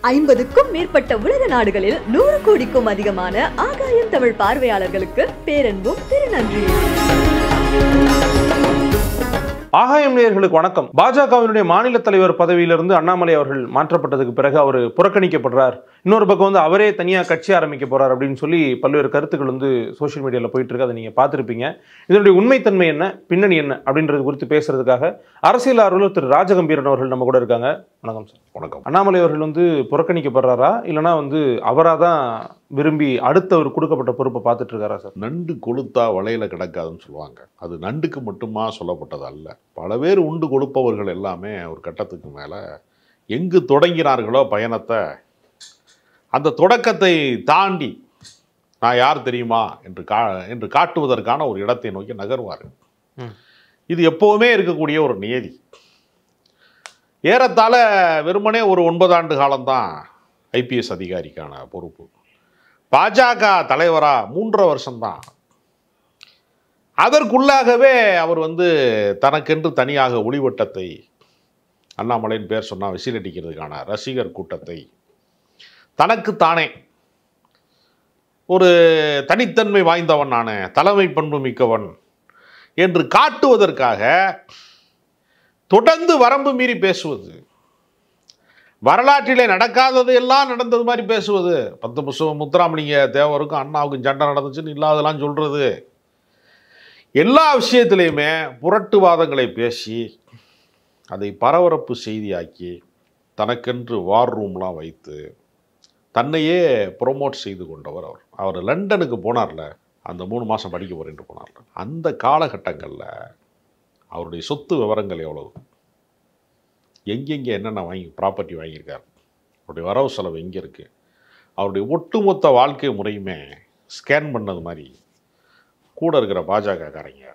50க்கும் மேற்பட்ட உலக நாடுகளில் 100 கோடிக்கும் அதிகமான ஆகாயம் தமிழ் பார்வையாளர்களுக்கு பேரன்பும் திருநன்றி. ஆகாயம் நேயர்களுக்கு வணக்கம். பாஜகவினுடைய மாநில தலைவர் பதவியிலிருந்து அண்ணாமலை அவர்கள் மாற்றப்பட்டதுக்கு பிறகு அவர் புறக்கணிக்கப்படுறார். இன்னொரு பக்கம் அவரே தனியாக கட்சி ஆரம்பிக்க போறார் அப்படின்னு சொல்லி பல்வேறு கருத்துக்கள் சோசியல் மீடியாவில் போயிட்டு இருக்கு. அதை நீங்க பார்த்துருப்பீங்க. இதனுடைய உண்மைத்தன்மை என்ன, பின்னணி என்ன அப்படின்றது குறித்து பேசுறதுக்காக அரசியல் ஆர்வலர் திரு ராஜகம்பீரன் அவர்கள் நம்ம கூட இருக்காங்க. வணக்கம் சார். வணக்கம். அண்ணாமலை அவர்கள் புறக்கணிக்கப்படுறாரா இல்லைன்னா அவராக தான் விரும்பி அடுத்தவர் கொடுக்கப்பட்ட பொறுப்பை பார்த்துட்டு இருக்காரா சார்? நண்டு கொளுத்தா வலையில கிடக்காதுன்னு சொல்லுவாங்க. அது நண்டுக்கு மட்டுமா சொல்லப்பட்டது அல்ல. பல பேர் உண்டு கொழுப்பவர்கள் எல்லாமே ஒரு கட்டத்துக்கு மேல எங்கு தொடங்கினார்களோ பயணத்தை, அந்த தொடக்கத்தை தாண்டி நான் யார் தெரியுமா என்று காட்டுவதற்கான ஒரு இடத்தை நோக்கி நகர்வார்கள். இது எப்போவுமே இருக்கக்கூடிய ஒரு நியதி. ஏறத்தாழ வெறுமனே ஒரு 9 ஆண்டு காலம்தான் ஐபிஎஸ் அதிகாரிக்கான பொறுப்பு. பாஜக தலைவரா 3.5 வருஷம்தான். அதற்குள்ளாகவே அவர் தனக்கென்று தனியாக ஒளிவட்டத்தை, அண்ணாமலையின் பேர் சொன்னால் விசில் அடிக்கிறதுக்கான ரசிகர் கூட்டத்தை, தனக்குத்தானே ஒரு தனித்தன்மை வாய்ந்தவன், நான் தலைமை பண்பு மிக்கவன் என்று காட்டுவதற்காக தொடர்ந்து வரம்பு மீறி பேசுவது, வரலாற்றிலே நடக்காதது எல்லாம் நடந்தது மாதிரி பேசுவது, 10 முத்துராமலிங்க தேவருக்கும் அண்ணாவுக்கும் சண்டை நடந்துச்சுன்னு இல்லாதெல்லாம் சொல்றது, எல்லா விஷயத்திலையுமே புரட்டுவாதங்களை பேசி அதை பரபரப்பு செய்தியாக்கி தனக்கென்று வார் ரூம்லாம் வைத்து தன்னையே ப்ரொமோட் செய்து கொண்டவர் அவர் லண்டனுக்கு போனார்ல, அந்த 3 மாதம் படிக்க போறேன்னு போனார்ல, அந்த காலகட்டங்களில் அவருடைய சொத்து விவரங்கள் எவ்வளவு, எங்கெங்கே என்னென்ன ப்ராப்பர்ட்டி வாங்கியிருக்கார், அவருடைய வரவு செலவு எங்கே இருக்குது, அவருடைய ஒட்டுமொத்த வாழ்க்கை முறையுமே ஸ்கேன் பண்ணது மாதிரி கூட இருக்கிற பாஜகக்காரங்க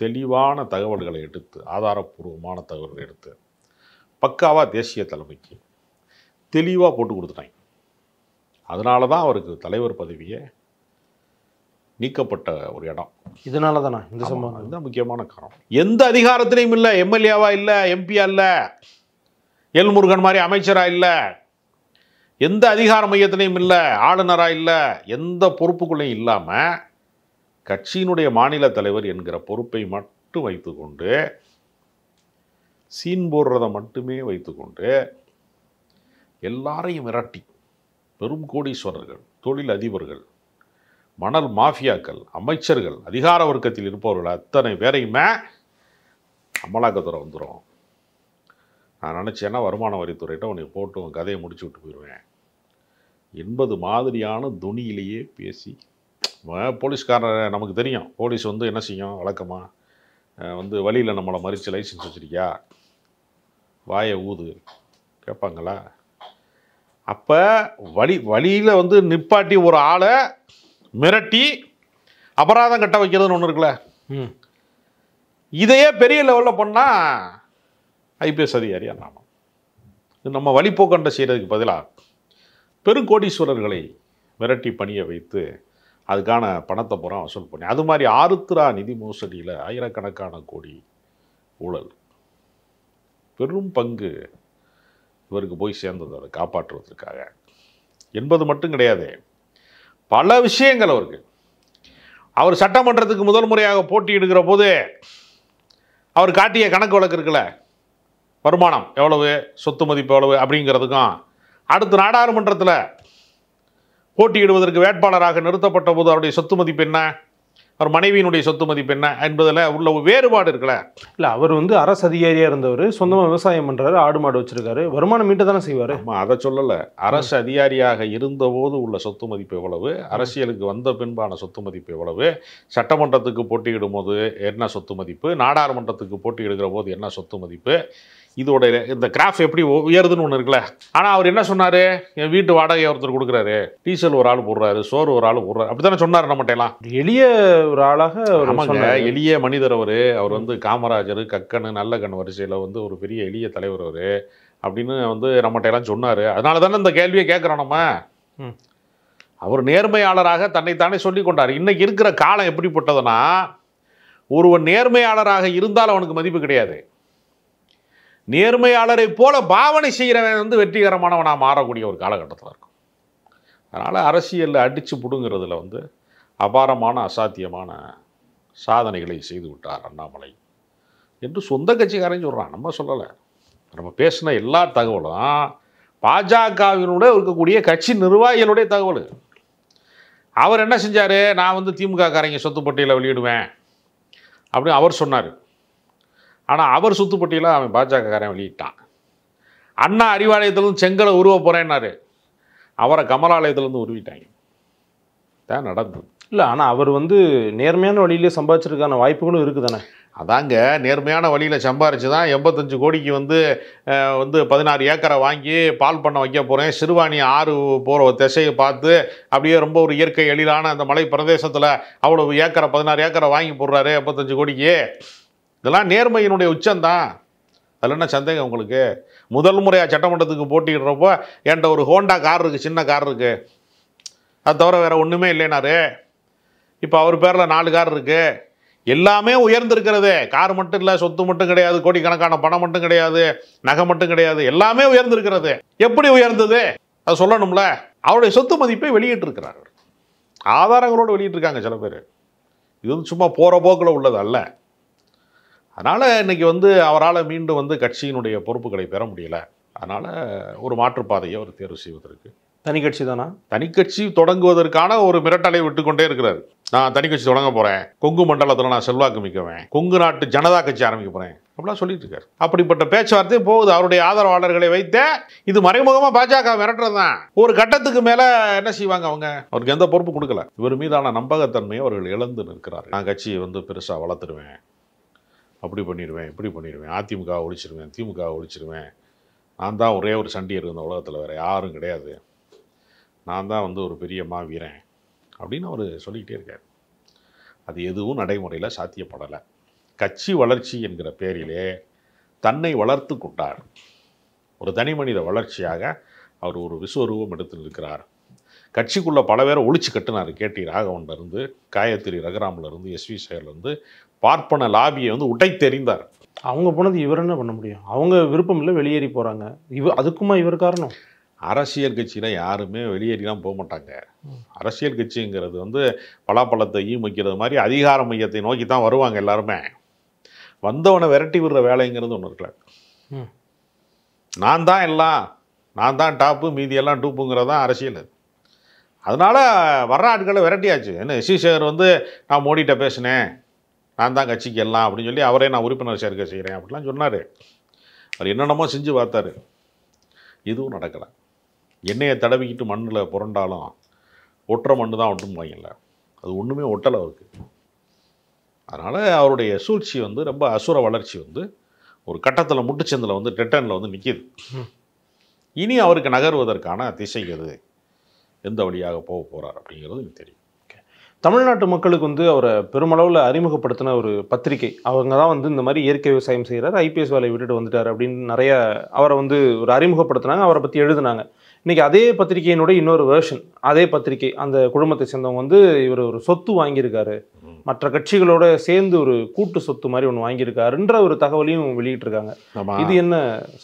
தெளிவான தகவல்களை எடுத்து, ஆதாரப்பூர்வமான தகவல்களை எடுத்து பக்காவாக தேசிய தலைமைக்கு தெளிவாக போட்டு கொடுத்துட்டாங்க. அதனால தான் அவருக்கு தலைவர் பதவியே நீக்கப்பட்ட ஒரு இடம். இதனால தானா இந்த சம்பவம்? அதுதான் முக்கியமான காரணம். எந்த அதிகாரத்திலையும் இல்லை, எம்எல்ஏவா இல்லை, எம்பியா இல்லை, எல் முருகன் மாதிரி அமைச்சரா இல்லை, எந்த அதிகார மையத்திலையும் இல்லை, ஆளுநரா இல்லை, எந்த பொறுப்புக்குள்ளையும் இல்லாமல் கட்சியினுடைய மாநில தலைவர் என்கிற பொறுப்பை மட்டும் வைத்துக்கொண்டு, சீன் போடுறதை மட்டுமே வைத்துக்கொண்டு எல்லாரையும் மிரட்டி பெரும் கோடீஸ்வரர்கள், தொழில் அதிபர்கள், மணல் மாஃபியாக்கள், அமைச்சர்கள், அதிகார வர்க்கத்தில் இருப்பவர்கள் அத்தனை பேரையுமே அமலாக்கத்துறை வந்துடும். நான் நினச்சேன்னா வருமான வரித்துறையிட்ட உன்னை போட்டு உன் கதையை முடிச்சு விட்டு போயிடுவேன் என்பது மாதிரியான துணியிலேயே பேசி, போலீஸ்காரரை நமக்கு தெரியும், போலீஸ் என்ன செய்யும் வழக்கமாக வழியில் நம்மளை மறித்து லைசன்ஸ் வச்சுருக்கியா, வாயை ஊது கேட்பாங்களா? அப்போ வழியில் நிப்பாட்டி ஒரு ஆளை மிரட்டி அபராதம் கட்ட வைக்கிறதுன்னு ஒன்று இருக்குல்ல, இதையே பெரிய லெவலில் பண்ணால் ஐபிஎஸ் அதிகாரியாக நானும் இது நம்ம வழிப்போக்கண்டை செய்கிறதுக்கு பதிலாக பெருங்கோடீஸ்வரர்களை மிரட்டி பணிய வைத்து அதுக்கான பணத்தை பூரா வசூல் பண்ணி, அது மாதிரி ஆருத்ரா நிதி மோசடியில் ஆயிரக்கணக்கான கோடி ஊழல், பெரும் பங்கு இவருக்கு போய் சேர்ந்தது அதை காப்பாற்றுவதற்காக என்பது மட்டும் கிடையாது. பல விஷயங்கள் அவருக்கு, அவர் சட்டமன்றத்துக்கு முதல் முறையாக போட்டியிடுகிற போது அவர் காட்டிய கணக்கு வழக்கு இருக்குல்ல, வருமானம் எவ்வளவு, சொத்து மதிப்பு எவ்வளவு அப்படிங்கிறதுக்கும், அடுத்து நாடாளுமன்றத்தில் போட்டியிடுவதற்கு வேட்பாளராக நிறுத்தப்பட்ட போது அவருடைய சொத்து மதிப்பு என்ன, அவர் மனைவியினுடைய சொத்து மதிப்பு என்ன என்பதில் உள்ள வேறுபாடு இருக்குல்ல. இல்லை, அவர் அரசு அதிகாரியாக இருந்தவர், சொந்தமாக விவசாயம் பண்ணுறாரு, ஆடு மாடு வச்சிருக்காரு, வருமானம் மீட்டு தானே செய்வார். ஆமாம், அதை சொல்லலை. அரசு அதிகாரியாக இருந்தபோது உள்ள சொத்து மதிப்பு எவ்வளவு, அரசியலுக்கு வந்த பின்பான சொத்து மதிப்பு எவ்வளவு, சட்டமன்றத்துக்கு போட்டியிடும் போது என்ன சொத்து மதிப்பு, நாடாளுமன்றத்துக்கு போட்டியிடுகிற போது என்ன சொத்து மதிப்பு, இதோட இந்த கிராஃப் எப்படி உயருதுன்னு ஒன்று இருக்குல்ல. ஆனால் அவர் என்ன சொன்னார், என் வீட்டு வாடகை ஒருத்தர் கொடுக்குறாரு, டீசல் ஒரு ஆள் போடுறாரு, சோறு ஒரு ஆள் போடுறாரு, அப்படி தானே சொன்னார் நம்மகிட்டலாம். எளிய ஒரு ஆளாக எளிய மனிதர் அவர் காமராஜர், கக்கனு, நல்ல கண் வரிசையில் ஒரு பெரிய எளிய தலைவர் அவர் அப்படின்னு நம்மகிட்டலாம் சொன்னார். அதனால தானே இந்த கேள்வியை கேட்குறோம் நம்ம. அவர் நேர்மையாளராக தன்னைத்தானே சொல்லி கொண்டார். இன்னைக்கு இருக்கிற காலம் எப்படிப்பட்டதுன்னா, ஒருவன் நேர்மையாளராக இருந்தால் அவனுக்கு மதிப்பு கிடையாது. நேர்மையாளரை போல பாவனை செய்கிறவன் வந்து வெற்றிகரமானவனாக மாறக்கூடிய ஒரு காலகட்டத்தில் இருக்கும். அதனால் அரசியலில் அடித்து பிடுங்கிறதுல வந்து அபாரமான அசாத்தியமான சாதனைகளை செய்து விட்டார் அண்ணாமலை என்று சொந்த கட்சிக்காரன் சொல்கிறான். நம்ம சொல்லலை. நம்ம பேசின எல்லா தகவலும் பாஜகவினுடைய இருக்கக்கூடிய கட்சி நிர்வாகிகளுடைய தகவல். அவர் என்ன செஞ்சார், நான் வந்து திமுக காரங்க சொத்து பட்டியலை வெளியிடுவேன் அப்படின்னு அவர் சொன்னார். ஆனால் அவர் சொத்து பட்டியலை அவன் பாஜகக்காரன் வெளியிட்டான். அண்ணா அறிவாலயத்திலேருந்து செங்கலை உருவ போகிறேன்னாரு, அவரை கமலாலயத்திலேருந்து உருவிட்டாங்க. தான் நடந்தது. இல்லை, ஆனால் அவர் வந்து நேர்மையான வழியிலே சம்பாதிச்சிருக்கான வாய்ப்புகளும் இருக்குது தானே. அதாங்க, நேர்மையான வழியில் சம்பாரிச்சு தான் 85 கோடிக்கு வந்து 16 ஏக்கரை வாங்கி பால் பண்ண வைக்க போகிறேன். சிறுவாணி ஆறு போகிற திசையை பார்த்து அப்படியே ரொம்ப ஒரு இயற்கை எழிலான அந்த மலை பிரதேசத்தில் அவ்வளவு ஏக்கரை 16 ஏக்கரை வாங்கி போடுறாரு 85 கோடிக்கு. இதெல்லாம் நேர்மையினுடைய உச்சம்தான். அதில் என்ன சந்தேகம் உங்களுக்கு? முதல் முறையாக சட்டமன்றத்துக்கு போட்டிடுறப்போ என்கிட்ட ஒரு ஹோண்டா கார் இருக்குது, சின்ன கார் இருக்குது, அது தவிர வேறு ஒன்றுமே இல்லைனாரு. இப்போ அவர் பேரில் 4 கார் இருக்குது. எல்லாமே உயர்ந்திருக்கிறது. கார் மட்டும் இல்லை, சொத்து மட்டும் கிடையாது, கோடிக்கணக்கான பணம் மட்டும் கிடையாது, நகை மட்டும் கிடையாது, எல்லாமே உயர்ந்திருக்கிறது. எப்படி உயர்ந்தது அது சொல்லணும்ல. அவருடைய சொத்து மதிப்பை வெளியிட்டிருக்கிறார். ஆதாரங்களோடு வெளியிட்டிருக்காங்க சில பேர். இது வந்து சும்மா போகிற போக்கில் உள்ளது அல்ல. அதனால் இன்றைக்கி வந்து அவரால் மீண்டும் வந்து கட்சியினுடைய பொறுப்புகளை பெற முடியல. அதனால் ஒரு மாற்றுப்பாதையை அவர் தேர்வு செய்வதற்கு தனி கட்சி தானா? தனி கட்சி தொடங்குவதற்கான ஒரு மிரட்டலை விட்டு கொண்டே இருக்கிறார். நான் தனி கட்சி தொடங்க போகிறேன், கொங்கு மண்டலத்தில் நான் செல்வாக்கு மிக்கவேன், கொங்கு நாட்டு ஜனதா கட்சி ஆரம்பிக்க போகிறேன் அப்படிலாம் சொல்லிட்டு இருக்காரு. அப்படிப்பட்ட பேச்சுவார்த்தை போகுது. அவருடைய ஆதரவாளர்களை வைத்தே இது மறைமுகமாக பாஜக மிரட்டுறது தான். ஒரு கட்டத்துக்கு மேலே என்ன செய்வாங்க அவங்க? அவருக்கு எந்த பொறுப்பு கொடுக்கல. இவர் மீதான நம்பகத்தன்மையை அவர்கள் இழந்து நிற்கிறார். நான் கட்சியை வந்து பெருசாக வளர்த்துருவேன், அப்படி பண்ணிடுவேன், இப்படி பண்ணிடுவேன், அதிமுக ஒழிச்சிருவேன், திமுக ஒழிச்சிருவேன், நான் தான் ஒரே ஒரு சண்டியர் இந்த உலகத்தில் வேறு யாரும் கிடையாது, நான் தான் வந்து ஒரு பெரிய மாவீரன் அப்படின்னு அவர் சொல்லிக்கிட்டே இருக்கார். அது எதுவும் நடைமுறையில் சாத்தியப்படலை. கட்சி வளர்ச்சி என்கிற பேரிலே தன்னை வளர்த்து கொண்டார். ஒரு தனி மனித வளர்ச்சியாக அவர் ஒரு விஸ்வரூபம் எடுத்து இருக்கிறார். கட்சிக்குள்ளே பல பேரை ஒழிச்சு கட்டுனார். கேடி ராகவன்லேருந்து, காயத்ரி ரகுராம்லேருந்து, எஸ்வி சேகர்லேருந்து பார்ப்பன லாபியை வந்து உடைத்தெறிந்தார். அவங்க போனது இவர் என்ன பண்ண முடியும்? அவங்க விருப்பம் இல்லை, வெளியேறி போகிறாங்க. அதுக்குமா இவர் காரணம்? அரசியல் கட்சியில் யாருமே வெளியேறிலாம் போக மாட்டாங்க. அரசியல் கட்சிங்கிறது வந்து பலாப்பழத்தை ஈமைக்கிறது மாதிரி அதிகார மையத்தை நோக்கி தான் வருவாங்க எல்லாருமே. வந்தவனை விரட்டி விடுற வேலைங்கிறது ஒன்று இருக்கல. நான் தான் எல்லாம், நான் தான் டாப்பு, மீதியெல்லாம் டூப்புங்கிறது தான் அரசியல். அதனால் வர்ற ஆட்களை விரட்டியாச்சு. என்ன எஸ்வி சேகர் வந்து நான் மோடிகிட்ட பேசினேன், நான் தான் கட்சிக்கு எல்லாம் அப்படின்னு சொல்லி அவரே நான் உறுப்பினர் சேர்க்கை செய்கிறேன் அப்படிலாம் சொன்னார். அவர் என்னென்னமோ செஞ்சு பார்த்தாரு, எதுவும் நடக்கலை. எண்ணெயை தடவிக்கிட்டு மண்ணில் புரண்டாலும் ஒட்டுற மண்ணு தான் ஒட்டும்பாங்கல்ல, அது ஒன்றுமே ஒட்டலை அவருக்கு. அதனால் அவருடைய சூழ்ச்சி வந்து ரொம்ப அசுர வளர்ச்சி வந்து ஒரு கட்டத்தில் முட்டுச்சந்தில் வந்து டெட்டனில் வந்து நிற்கிது. இனி அவருக்கு நகர்வதற்கான திசை எது, எந்த வழியாக போக போகிறார் அப்படிங்கிறது எனக்கு தெரியும். தமிழ்நாட்டு மக்களுக்கு வந்து அவரை பெருமளவில் அறிமுகப்படுத்தின ஒரு பத்திரிகை, அவங்க தான் வந்து இந்த மாதிரி இயற்கை விவசாயம் செய்கிறார், ஐபிஎஸ் வேலையை விட்டுட்டு வந்துட்டார் அப்படின்னு நிறைய அவரை வந்து ஒரு அறிமுகப்படுத்தினாங்க, அவரை பற்றி எழுதினாங்க. இன்றைக்கி அதே பத்திரிகையினுடைய இன்னொரு வேர்ஷன், அதே பத்திரிகை அந்த குடும்பத்தை சேர்ந்தவங்க வந்து இவர் ஒரு சொத்து வாங்கியிருக்காரு, மற்ற கட்சிகளோட சேர்ந்து ஒரு கூட்டு சொத்து மாதிரி ஒன்று வாங்கியிருக்காருன்ற ஒரு தகவலையும் வெளியிட்டிருக்காங்க. இது என்ன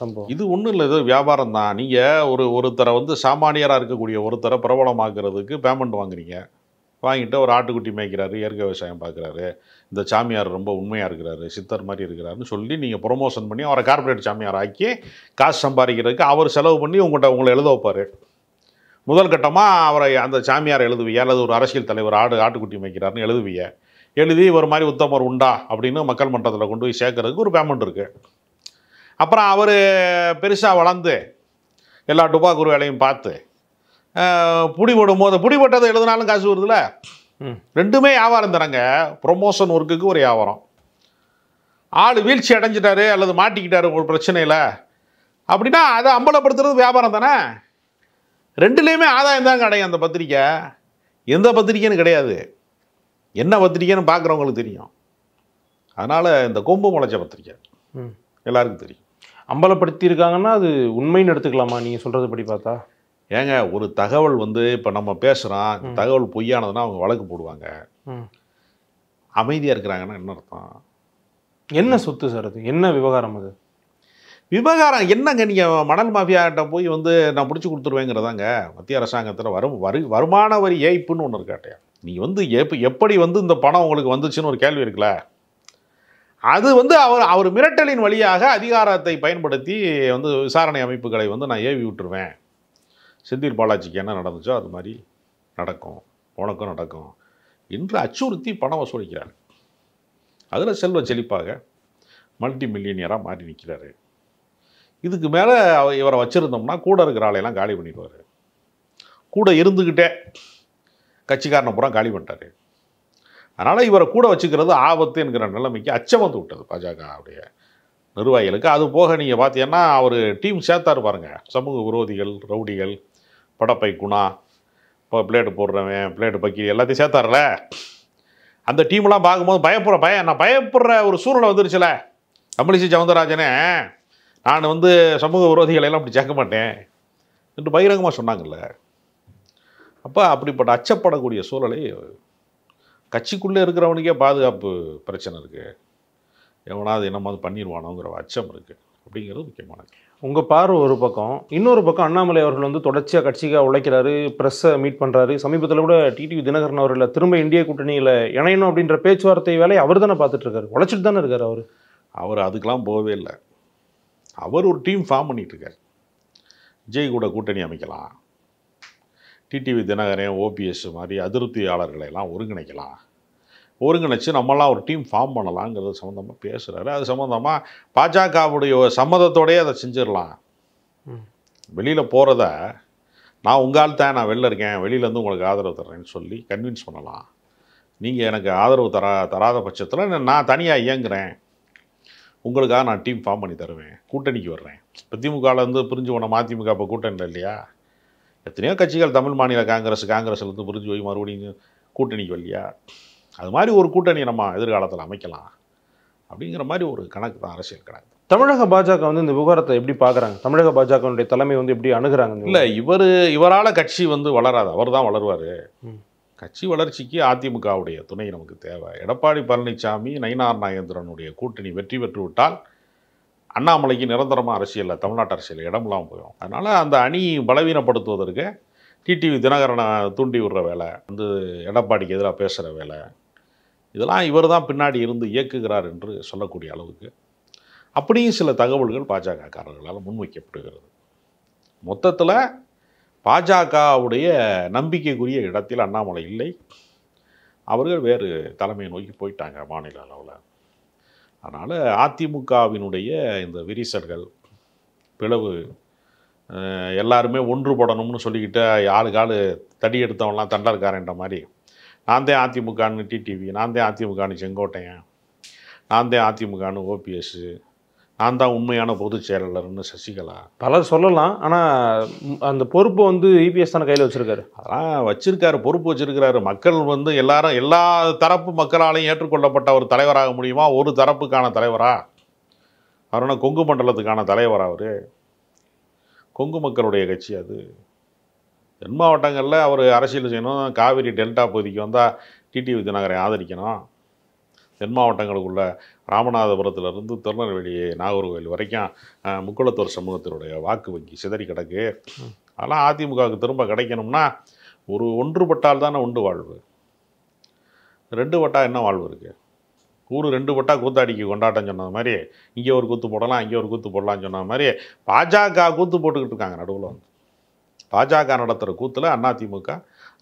சம்பவம்? இது ஒன்றும் இல்லை, இது வியாபாரம் தான். நீங்கள் ஒருத்தரை வந்து சாமானியராக இருக்கக்கூடிய ஒருத்தரை பிரபலமாக்குறதுக்கு பேமெண்ட் வாங்குறீங்க. வாங்கிட்டு ஒரு ஆட்டுக்குட்டி மேய்க்கிறாரு, இயற்கை விவசாயம் பார்க்குறாரு, இந்த சாமியார் ரொம்ப உண்மையாக இருக்கிறாரு, சித்தர் மாதிரி இருக்கிறாருன்னு சொல்லி நீங்கள் ப்ரொமோஷன் பண்ணி அவரை கார்பரேட் சாமியார் ஆக்கி காசு சம்பாதிக்கிறதுக்கு அவர் செலவு பண்ணி உங்களை எழுத வைப்பார். முதல் கட்டமாக அவரை அந்த சாமியார் எழுதுவியா, அல்லது ஒரு அரசியல் தலைவர் ஆட்டுக்குட்டி மேய்க்கிறாருன்னு எழுதுவிய, எழுதி ஒரு மாதிரி உத்தமர் உண்டா அப்படின்னு மக்கள் மன்றத்தில் கொண்டு போய் சேர்க்கறதுக்கு ஒரு பேமெண்ட் இருக்குது. அப்புறம் அவர் பெருசாக வளர்ந்து எல்லா டுபாக்கூர் வேலையும் பார்த்து புடிபடும் போது புடிபட்டதை எழுதினாலும் காசு வருதுல்ல. ரெண்டுமே வியாபாரம் தராங்க. ப்ரொமோஷன் ஒர்க்குக்கு ஒரு வியாபாரம். ஆள் வீழ்ச்சி அடைஞ்சிட்டாரு அல்லது மாட்டிக்கிட்டாரு ஒரு பிரச்சனையில் அப்படின்னா அதை அம்பலப்படுத்துறது வியாபாரம் தானே. ரெண்டுலேயுமே ஆதாயம் தாங்க அடையும் அந்த பத்திரிக்கை. எந்த பத்திரிக்கைன்னு கிடையாது, என்ன பத்திரிக்கைன்னு பார்க்குறவங்களுக்கு தெரியும். அதனால் இந்த கொம்பு முளைச்ச பத்திரிக்கை எல்லாருக்கும் தெரியும். அம்பலப்படுத்தியிருக்காங்கன்னா அது உண்மைன்னு எடுத்துக்கலாமா நீங்கள் சொல்கிறது படி பார்த்தா? ஏங்க, ஒரு தகவல் வந்து இப்போ நம்ம பேசுகிறோம், தகவல் பொய்யானதுன்னா அவங்க வழக்கு போடுவாங்க. அமைதியாக இருக்கிறாங்கன்னா என்ன அர்த்தம்? என்ன சொத்து சார் அது? என்ன விவகாரம் அது? விவகாரம் என்னங்க, நீங்கள் மணல் மாஃபியாட்ட போய் வந்து நான் பிடிச்சி கொடுத்துருவேங்கிறதாங்க மத்திய அரசாங்கத்தில் வருமான வரி ஏய்ப்புன்னு ஒன்று இருக்காட்டையா. நீங்கள் வந்து எப்படி வந்து இந்த பணம் உங்களுக்கு வந்துச்சுன்னு ஒரு கேள்வி இருக்குல்ல, அது வந்து அவர் மிரட்டலின் வழியாக அதிகாரத்தை பயன்படுத்தி வந்து விசாரணை அமைப்புகளை வந்து நான் ஏவி விட்டுருவேன், செந்தில் பாலாஜிக்கு என்ன நடந்துச்சோ அது மாதிரி நடக்கும், உனக்கும் நடக்கும் என்று அச்சுறுத்தி பணம் வசூலிக்கிறார். அதில் செல்வ செழிப்பாக மல்டி மில்லியனியராக மாறி நிற்கிறாரு. இதுக்கு மேலே இவரை வச்சுருந்தோம்னா கூட இருக்கிற ஆளையெல்லாம் காலி பண்ணிடுவார். கூட இருந்துக்கிட்டே கட்சிக்காரனை பூரா காலி பண்ணிட்டார். அதனால் இவரை கூட வச்சுக்கிறது ஆபத்து என்கிற நிலைமைக்கு அச்சம் வந்து விட்டது பாஜகவுடைய நிர்வாகிகளுக்கு. அது போக நீங்கள் பார்த்தீங்கன்னா அவர் டீம் சேர்த்தாரு பாருங்கள், சமூக விரோதிகள், ரவுடிகள், படப்பை குணா, இப்போ பிளேட்டு போடுறவன், பிளேட்டு பக்கி எல்லாத்தையும் சேர்த்தார்ல. அந்த டீம்லாம் பார்க்கும்போது நான் பயப்படுற ஒரு சூழ்நிலை வந்துருச்சுல. தமிழிசை சவுந்தரராஜனே நான் வந்து சமூக விரோதிகளை எல்லாம் அப்படி சேர்க்க மாட்டேன் என்று பகிரங்கமாக சொன்னாங்கல்ல. அப்போ அப்படிப்பட்ட அச்சப்படக்கூடிய சூழலை, கட்சிக்குள்ளே இருக்கிறவனுக்கே பாதுகாப்பு பிரச்சனை இருக்குது, எவனாவது என்னமாவது பண்ணிடுவானோங்கிற அச்சம் இருக்குது, அப்படிங்கிறது முக்கியமானது. உங்கள் பார்வை ஒரு பக்கம், இன்னொரு பக்கம் அண்ணாமலை அவர்கள் வந்து தொடர்ச்சியாக கட்சிக்காக உழைக்கிறாரு, ப்ரெஸ்ஸை மீட் பண்ணுறாரு. சமீபத்தில் கூட டிடிவி தினகரன் அவர்களை திரும்ப இந்திய கூட்டணியில் இணையணும் அப்படின்ற பேச்சுவார்த்தை வேலையை அவர் தானே பார்த்துட்ருக்காரு, உழைச்சிட்டு தானே இருக்கார். அவர் அதுக்கெலாம் போகவே இல்லை. அவர் ஒரு டீம் ஃபார்ம் பண்ணிகிட்ருக்கார். விஜய் கூட கூட்டணி அமைக்கலாம், டிடிவி தினகரன், ஓபிஎஸ் மாதிரி அதிருப்தியாளர்களை எல்லாம் ஒருங்கிணைச்சு நம்மளாம் ஒரு டீம் ஃபார்ம் பண்ணலாங்கிறது சம்மந்தமாக பேசுகிறாரு. அது சம்மந்தமாக பாஜகவுடைய சம்மதத்தோடையே அதை செஞ்சிடலாம். வெளியில் போகிறத நான் உங்கள் தான், நான் வெளில இருக்கேன், வெளியிலேருந்து உங்களுக்கு ஆதரவு தர்றேன்னு சொல்லி கன்வின்ஸ் பண்ணலாம். நீங்கள் எனக்கு ஆதரவு தராத பட்சத்தில் நான் தனியாக இயங்குகிறேன், உங்களுக்காக நான் டீம் ஃபார்ம் பண்ணி தருவேன், கூட்டணிக்கு வர்றேன். இப்போ திமுகலேருந்து பிரிஞ்சு போன மதிமுக இப்போ கூட்டணியில் இல்லையா? எத்தனையோ கட்சிகள் தமிழ் மாநில காங்கிரஸ்லேருந்து பிரிஞ்சு போய் மறுபடியும் கூட்டணிக்கு வரலையா? அது மாதிரி ஒரு கூட்டணியை நம்ம எதிர்காலத்தில் அமைக்கலாம் அப்படிங்கிற மாதிரி ஒரு கணக்கு தான், அரசியல் கணக்கு. தமிழக பாஜக வந்து இந்த விவகாரத்தை எப்படி பார்க்குறாங்க? தமிழக பாஜகவுடைய தலைமை வந்து எப்படி அணுகுறாங்க? இல்லை, இவரால் கட்சி வந்து வளராது, அவர் தான் வளருவார். கட்சி வளர்ச்சிக்கு அதிமுகவுடைய துணை நமக்கு தேவை. எடப்பாடி பழனிசாமி, நயினார் நாகேந்திரனுடைய கூட்டணி வெற்றி பெற்று விட்டால் அண்ணாமலைக்கு நிரந்தரமாக அரசியலில், தமிழ்நாட்டு அரசியலில் இடமெல்லாம் போயிடும். அதனால் அந்த அணி பலவீனப்படுத்துவதற்கு டிடிவி தினகரனை தூண்டி விடுற வேலை, வந்து எடப்பாடிக்கு எதிராக பேசுகிற வேலை, இதெல்லாம் இவர் தான் பின்னாடி இருந்து இயக்குகிறார் என்று சொல்லக்கூடிய அளவுக்கு அப்படியும் சில தகவல்கள் பாஜகக்காரர்களால் முன்வைக்கப்படுகிறது. மொத்தத்தில் பாஜகவுடைய நம்பிக்கைக்குரிய இடத்தில் அண்ணாமலை இல்லை. அவர்கள் வேறு தலைமையை நோக்கி போயிட்டாங்க மாநில அளவில். அதனால் அதிமுகவினுடைய இந்த விரிசல்கள், பிளவு, எல்லாருமே ஒன்றுபடணும்னு சொல்லிக்கிட்டு ஆளு தடி எடுத்தவன்லாம் தண்டர்காரன்ற மாதிரி, நான் தான் அதிமுகன்னு டிடிவி, நான் தான் அதிமுகன்னு செங்கோட்டையன், நான் தான் அதிமுகன்னு ஓபிஎஸ், நான் தான் உண்மையான பொதுச் செயலாளர்னு சசிகலா, பலர் சொல்லலாம். ஆனால் அந்த பொறுப்பு வந்து இபிஎஸ் தானே கையில் வச்சுருக்காரு. அதெல்லாம் வச்சுருக்காரு, பொறுப்பு வச்சுருக்கிறாரு. மக்கள் வந்து எல்லா தரப்பு மக்களாலையும் ஏற்றுக்கொள்ளப்பட்ட ஒரு தலைவராக முடியுமா? ஒரு தரப்புக்கான தலைவரா? அவர்னா கொங்கு மண்டலத்துக்கான தலைவரா? அவர் கொங்கு மக்களுடைய கட்சி. அது தென் மாவட்டங்களில் அவர் அரசியல் செய்யணும். காவிரி டெல்டா பகுதிக்கு வந்தால் டிடிவி தினகரை ஆதரிக்கணும். தென் மாவட்டங்களுக்குள்ள ராமநாதபுரத்திலிருந்து திருநெல்வேலி, நாகர்கோவில் வரைக்கும் முக்குளத்தூர் சமூகத்தினுடைய வாக்கு வங்கி சிதறி கிடக்கு. அதெல்லாம் அதிமுகவுக்கு திரும்ப கிடைக்கணும்னா ஒன்றுபட்டால் தானே உண்டு வாழ்வு. 2 பட்டா என்ன வாழ்வு இருக்குது? ஊர் 2 பட்டா கூத்தாடிக்கு கொண்டாட்டம் சொன்ன மாதிரி இங்கே ஒரு கூத்து போடலாம், இங்கே ஒரு கூத்து போடலாம்னு சொன்ன மாதிரி பாஜக கூத்து போட்டுக்கிட்டு இருக்காங்க. நடுவில் வந்து பாஜக நடத்துகிற கூத்தில் அதிமுக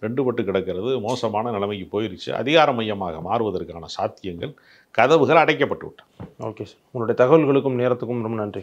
2 பட்டு கிடக்கிறது மோசமான நிலைமைக்கு போயிருச்சு. அதிகார மையமாக மாறுவதற்கான சாத்தியங்கள், கதவுகள் அடைக்கப்பட்டு விட்டன. ஓகே சார், உங்களுடைய தகவல்களுக்கும் நேரத்துக்கும் ரொம்ப நன்றி.